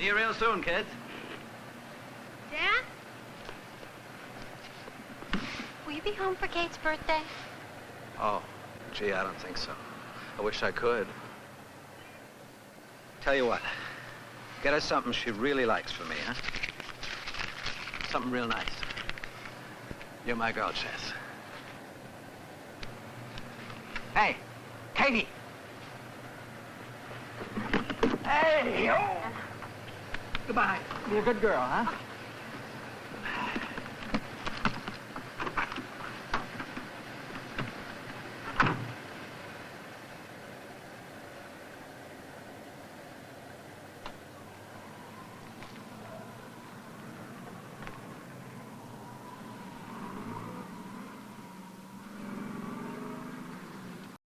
you real soon, kids. Dad? Will you be home for Kate's birthday? Oh, gee, I don't think so. I wish I could. Tell you what, get her something she really likes for me, huh? Something real nice. You're my girl, Chess. Hey, Katie! Hey! Oh. Goodbye. Be a good girl, huh?